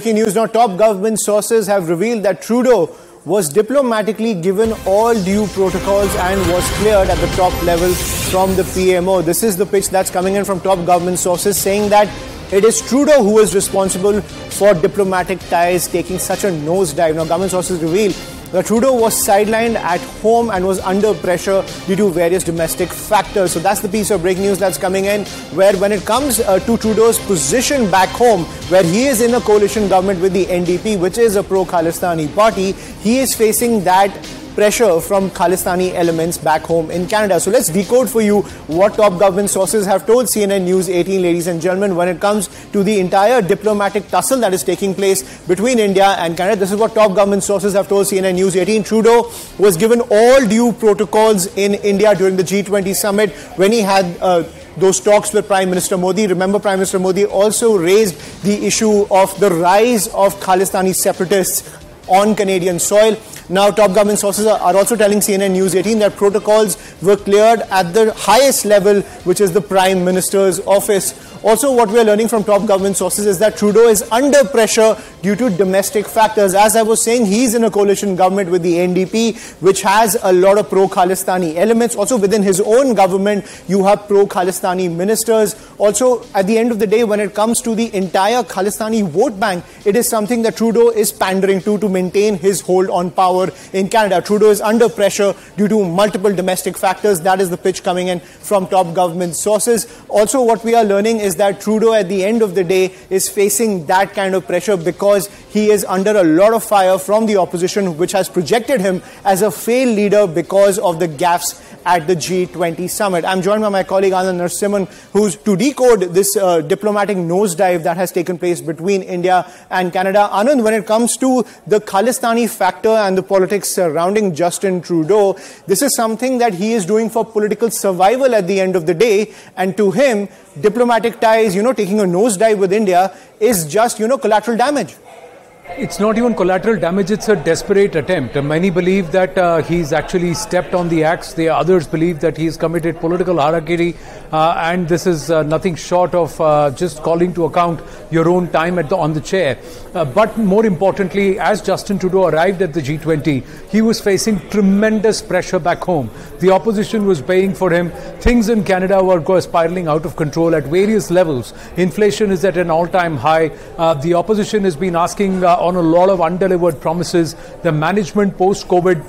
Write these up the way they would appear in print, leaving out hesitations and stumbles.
Breaking news now, top government sources have revealed that Trudeau was diplomatically given all due protocols and was cleared at the top level from the PMO. This is the pitch that's coming in from top government sources saying that it is Trudeau who is responsible for diplomatic ties taking such a nosedive. Now, government sources reveal that Trudeau was sidelined at home and was under pressure due to various domestic factors. So that's the piece of breaking news that's coming in, where when it comes to Trudeau's position back home, where he is in a coalition government with the NDP, which is a pro-Khalistani party, he is facing that pressure from Khalistani elements back home in Canada. So let's decode for you what top government sources have told CNN News 18, ladies and gentlemen, when it comes to the entire diplomatic tussle that is taking place between India and Canada. This is what top government sources have told CNN News 18. Trudeau was given all due protocols in India during the G20 summit when he had those talks with Prime Minister Modi. Remember, Prime Minister Modi also raised the issue of the rise of Khalistani separatists on Canadian soil. Now, top government sources are also telling CNN News 18 that protocols were cleared at the highest level, which is the Prime Minister's office. Also, what we are learning from top government sources is that Trudeau is under pressure due to domestic factors. As I was saying, he's in a coalition government with the NDP, which has a lot of pro-Khalistani elements. Also, within his own government, you have pro-Khalistani ministers. Also, at the end of the day, when it comes to the entire Khalistani vote bank, it is something that Trudeau is pandering to maintain his hold on power in Canada. Trudeau is under pressure due to multiple domestic factors. That is the pitch coming in from top government sources. Also, what we are learning is that Trudeau at the end of the day is facing that kind of pressure because he is under a lot of fire from the opposition, which has projected him as a failed leader because of the gaffes at the G20 summit. I'm joined by my colleague Anand Narasimhan, who's to decode this diplomatic nosedive that has taken place between India and Canada. Anand, when it comes to the Khalistani factor and the politics surrounding Justin Trudeau, this is something that he is doing for political survival at the end of the day, and to him, diplomatic ties, taking a nosedive with India is just, collateral damage. It's not even collateral damage, it's a desperate attempt. Many believe that he's actually stepped on the axe. The others believe that he's committed political harakiri, and this is nothing short of just calling to account your own time on the chair. But more importantly, as Justin Trudeau arrived at the G20, he was facing tremendous pressure back home. The opposition was paying for him. Things in Canada were spiraling out of control at various levels. Inflation is at an all-time high. The opposition has been asking on a lot of undelivered promises. The management post-COVID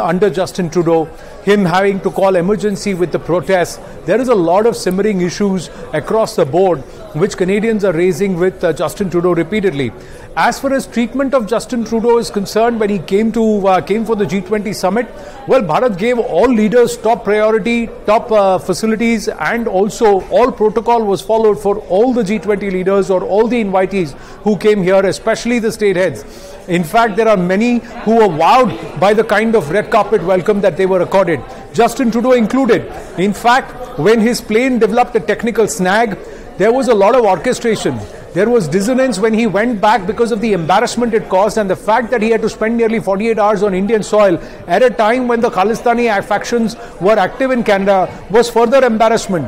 under Justin Trudeau, him having to call emergency with the protests. There is a lot of simmering issues across the board which Canadians are raising with Justin Trudeau repeatedly. As far as treatment of Justin Trudeau is concerned, when he came for the G20 summit, well, Bharat gave all leaders top priority, top facilities, and also all protocol was followed for all the G20 leaders or all the invitees who came here, especially the state heads. In fact, there are many who were wowed by the kind of red carpet welcome that they were accorded, Justin Trudeau included. In fact, when his plane developed a technical snag, there was a lot of orchestration. There was dissonance when he went back because of the embarrassment it caused, and the fact that he had to spend nearly 48 hours on Indian soil at a time when the Khalistani factions were active in Canada was further embarrassment.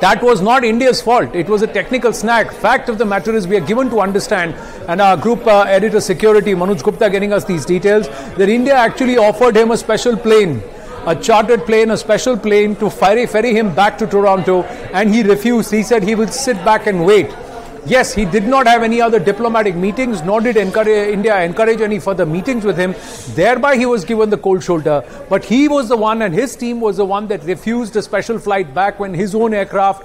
That was not India's fault. It was a technical snag. Fact of the matter is we are given to understand, and our group editor security, Manoj Gupta, getting us these details, that India actually offered him a special plane, a chartered plane, a special plane to ferry him back to Toronto, and he refused. He said he will sit back and wait. Yes, he did not have any other diplomatic meetings, nor did India encourage any further meetings with him. Thereby, he was given the cold shoulder. But he was the one, and his team was the one that refused a special flight back when his own aircraft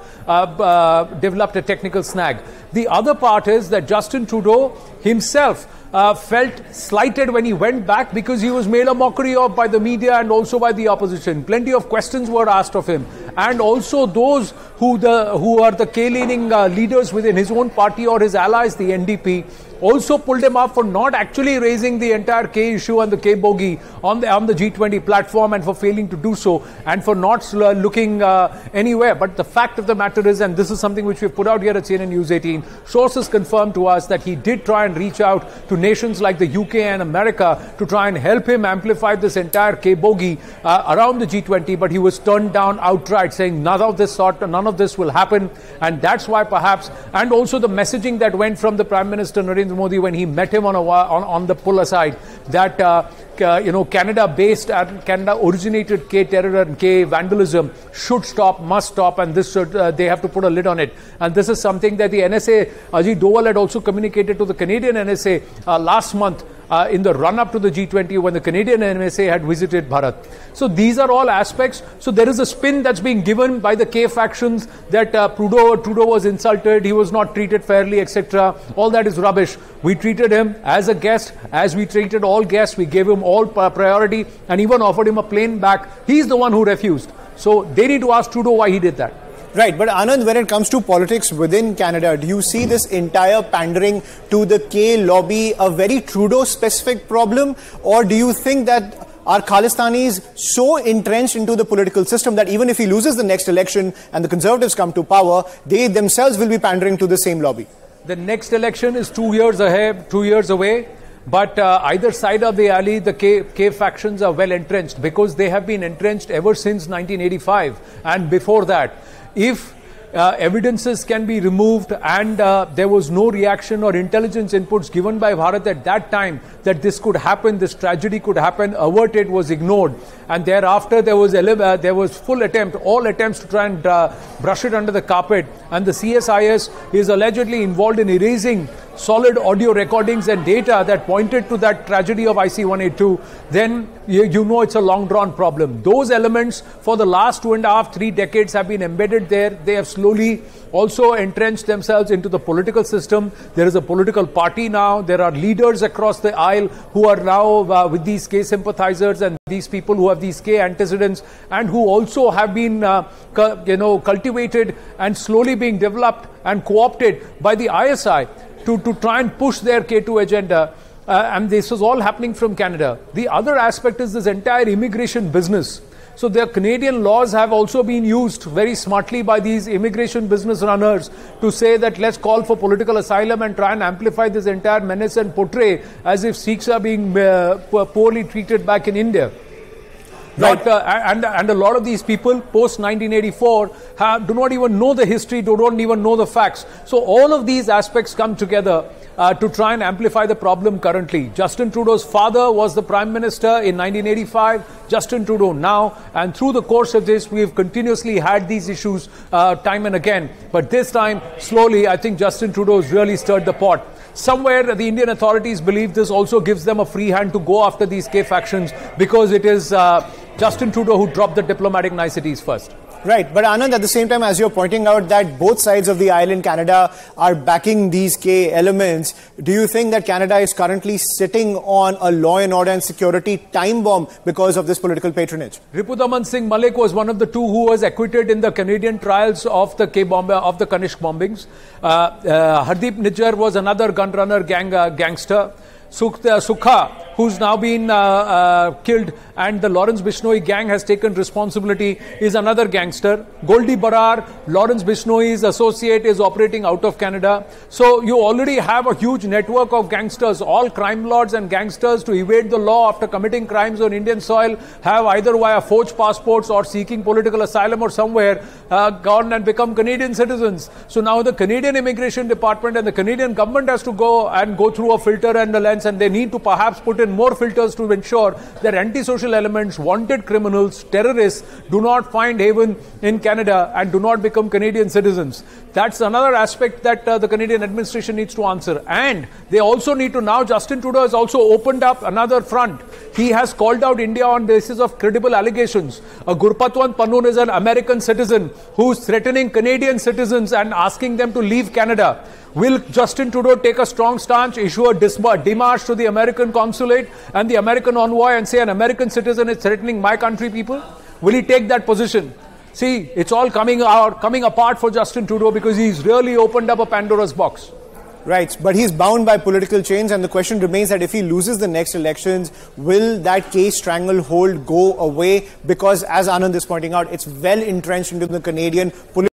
developed a technical snag. The other part is that Justin Trudeau himself felt slighted when he went back because he was made a mockery of by the media and also by the opposition. Plenty of questions were asked of him, and also those who are the K-leaning leaders within his own party or his allies, the NDP, also pulled him up for not actually raising the entire K issue and the K bogey on the G20 platform, and for failing to do so, and for not looking anywhere. But the fact of the matter is, and this is something which we've put out here at CNN News 18, sources confirmed to us that he did try and reach out to nations like the UK and America to try and help him amplify this entire K bogey around the G20, but he was turned down outright, saying none of this will happen. And that's why perhaps, and also the messaging that went from the Prime Minister Narendra Narendra Modi when he met him on the pull aside that Canada originated K terror and K vandalism should stop, must stop, and this should they have to put a lid on it. And this is something that the NSA, Ajit Doval, had also communicated to the Canadian NSA last month. In the run-up to the G20 when the Canadian NSA had visited Bharat. So these are all aspects. So there is a spin that's being given by the K factions that Trudeau was insulted, he was not treated fairly, etc. All that is rubbish. We treated him as a guest, as we treated all guests. We gave him all priority and even offered him a plane back. He's the one who refused. So they need to ask Trudeau why he did that. Right, but Anand, when it comes to politics within Canada, do you see this entire pandering to the K lobby a very Trudeau-specific problem, or do you think that are Khalistanis so entrenched into the political system that even if he loses the next election and the Conservatives come to power, they themselves will be pandering to the same lobby? The next election is 2 years ahead, 2 years away. But either side of the alley, the K factions are well entrenched because they have been entrenched ever since 1985 and before that. If evidences can be removed and there was no reaction or intelligence inputs given by Bharat at that time that this could happen, this tragedy could happen, averted, was ignored. And thereafter there was full attempt, all attempts to try and brush it under the carpet. And the CSIS is allegedly involved in erasing solid audio recordings and data that pointed to that tragedy of IC-182, then you know it's a long-drawn problem. Those elements for the last 2.5, 3 decades have been embedded there. They have slowly also entrenched themselves into the political system. There is a political party now. There are leaders across the aisle who are now with these K sympathizers and these people who have these K antecedents and who also have been cultivated and slowly being developed and co-opted by the ISI to try and push their K2 agenda. And this is all happening from Canada. The other aspect is this entire immigration business. So the Canadian laws have also been used very smartly by these immigration business runners to say that let's call for political asylum and try and amplify this entire menace and portray as if Sikhs are being poorly treated back in India. Right. And a lot of these people post 1984 do not even know the history, don't even know the facts. So all of these aspects come together to try and amplify the problem currently. Justin Trudeau's father was the Prime Minister in 1985, Justin Trudeau now, and through the course of this we have continuously had these issues time and again. But this time, slowly, I think Justin Trudeau has really stirred the pot. Somewhere the Indian authorities believe this also gives them a free hand to go after these K factions because it is Justin Trudeau who dropped the diplomatic niceties first. Right, but Anand, at the same time, as you're pointing out that both sides of the aisle in Canada are backing these K elements, do you think that Canada is currently sitting on a law and order and security time bomb because of this political patronage? Ripudaman Singh Malik was one of the two who was acquitted in the Canadian trials of the of the Kanishk bombings. Hardeep Nijjar was another gun runner gangster. Sukha, who's now been killed, and the Lawrence Bishnoi gang has taken responsibility, is another gangster. Goldie Barar, Lawrence Bishnoi's associate, is operating out of Canada. So you already have a huge network of gangsters. All crime lords and gangsters to evade the law after committing crimes on Indian soil have either via forged passports or seeking political asylum or somewhere gone and become Canadian citizens. So now the Canadian Immigration Department and the Canadian government has to go through a filter and a lens, and they need to perhaps put in more filters to ensure that antisocial elements, wanted criminals, terrorists do not find haven in Canada and do not become Canadian citizens. That's another aspect that the Canadian administration needs to answer. And they also need to now, Justin Trudeau has also opened up another front. He has called out India on basis of credible allegations. Gurpatwant Pannoon is an American citizen who is threatening Canadian citizens and asking them to leave Canada. Will Justin Trudeau take a strong stance, issue a demarche to the American consulate and the American envoy and say an American citizen is threatening my country people? Will he take that position? See, it's all coming apart for Justin Trudeau because he's really opened up a Pandora's box. Right, but he's bound by political chains, and the question remains that if he loses the next elections, will that case stranglehold go away? Because as Anand is pointing out, it's well entrenched into the Canadian political